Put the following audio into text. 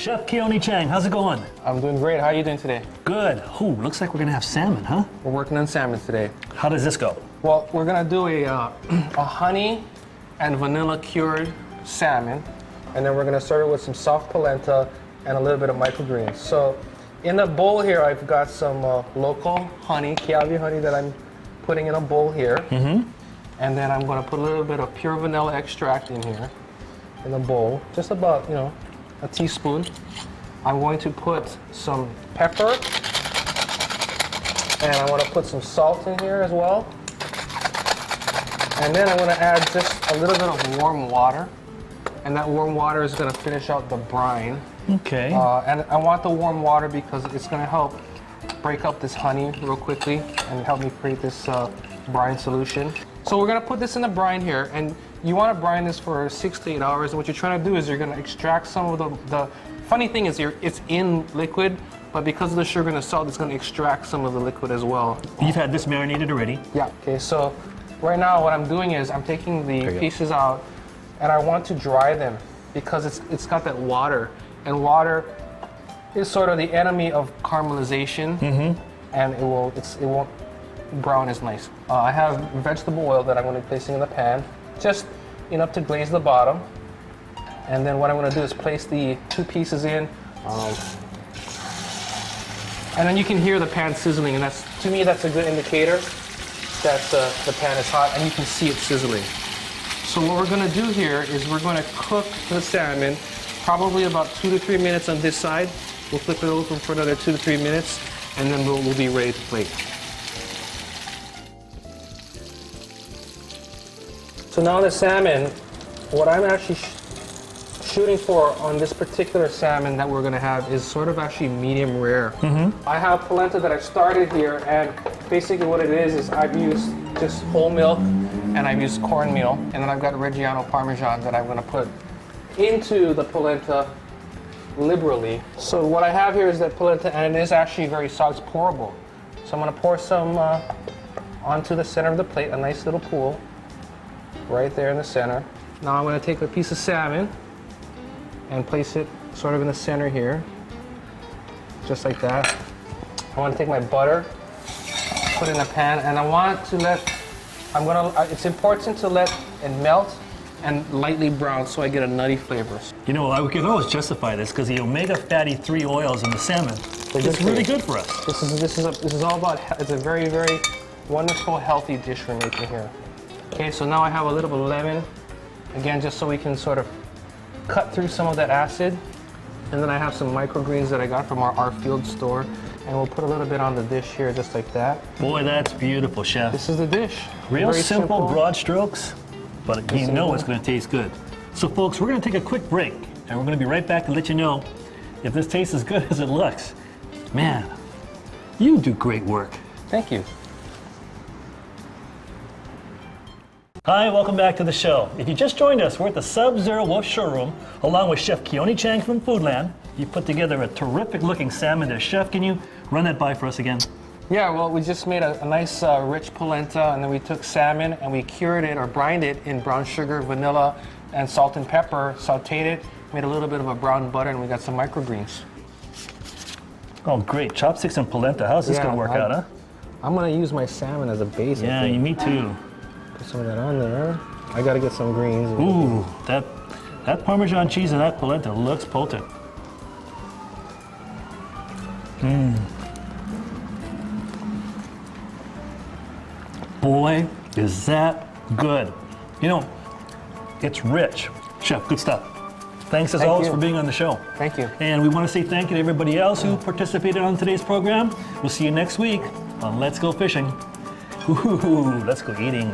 Chef Keoni Chang, how's it going? I'm doing great. How are you doing today? Good. Ooh, looks like we're gonna have salmon, huh? We're working on salmon today. How does this go? Well, we're gonna do a honey and vanilla cured salmon, and then we're gonna serve it with some soft polenta and a little bit of microgreens. So in the bowl here, I've got some local honey, Keoni honey that I'm putting in a bowl here. Mm-hmm. And then I'm gonna put a little bit of pure vanilla extract in here, in the bowl, just about, a teaspoon. I'm going to put some pepper, and I want to put some salt in here as well. And then I'm going to add just a little bit of warm water, and that warm water is going to finish out the brine. Okay. And I want the warm water because it's going to help break up this honey real quickly and help me create this brine solution. So we're going to put this in the brine here, and you want to brine this for 6 to 8 hours. And what you're trying to do is you're going to extract some of the funny thing is it's in liquid, but because of the sugar and the salt, it's going to extract some of the liquid as well. You've had this marinated already? Yeah. Okay, so right now what I'm doing is I'm taking the pieces out, and I want to dry them because it's got that water, and water is sort of the enemy of caramelization, and it won't brown as nice. I have vegetable oil that I'm going to be placing in the pan, just enough to glaze the bottom. And then what I'm going to do is place the 2 pieces in, and then you can hear the pan sizzling, and to me that's a good indicator that the pan is hot, and you can see it sizzling. So what we're going to do here is we're going to cook the salmon probably about 2 to 3 minutes on this side. We'll flip it over for another 2 to 3 minutes, and then we'll be ready to plate. So now the salmon, what I'm actually shooting for on this particular salmon that we're going to have is sort of actually medium rare. I have polenta that I've started here, and basically what it is I've used just whole milk, and I've used cornmeal, and then I've got Reggiano Parmesan that I'm going to put into the polenta liberally. So what I have here is that polenta, and it is actually very soft, it's pourable. So I'm going to pour some onto the center of the plate, a nice little pool right there in the center. Now I'm going to take a piece of salmon and place it sort of in the center here, just like that. I want to take my butter, put it in a pan, and I want to it's important to let it melt and lightly brown so I get a nutty flavor. You know, we can always justify this because the omega fatty 3 oils in the salmon is really good for us. This is all about, it's a very, very wonderful, healthy dish we're making here. Okay, so now I have a little bit of lemon, again, just so we can sort of cut through some of that acid. And then I have some microgreens that I got from our field store, and we'll put a little bit on the dish here, just like that. Boy, that's beautiful, Chef. This is the dish. Real simple, broad strokes, but you know it's going to taste good. So folks, we're going to take a quick break, and we're going to be right back to let you know if this tastes as good as it looks. Man, you do great work. Thank you. Hi, welcome back to the show. If you just joined us, we're at the Sub-Zero Wolf Showroom, along with Chef Keoni Chang from Foodland. You put together a terrific looking salmon dish. Chef, can you run that by for us again? Yeah, well, we just made a nice rich polenta, and then we took salmon and we cured it or brined it in brown sugar, vanilla, and salt and pepper, sauteed it, made a little bit of a brown butter, and we got some microgreens. Oh, great. Chopsticks and polenta. How's this going to work out, huh? I'm going to use my salmon as a base. Yeah, me too. Put some of that on there. I got to get some greens. Ooh, that Parmesan cheese and that polenta looks potent. Boy, is that good. You know, it's rich. Chef, good stuff. Thanks as always for being on the show. Thank you. And we want to say thank you to everybody else who participated on today's program. We'll see you next week on Let's Go Fishing. Ooh, let's go eating.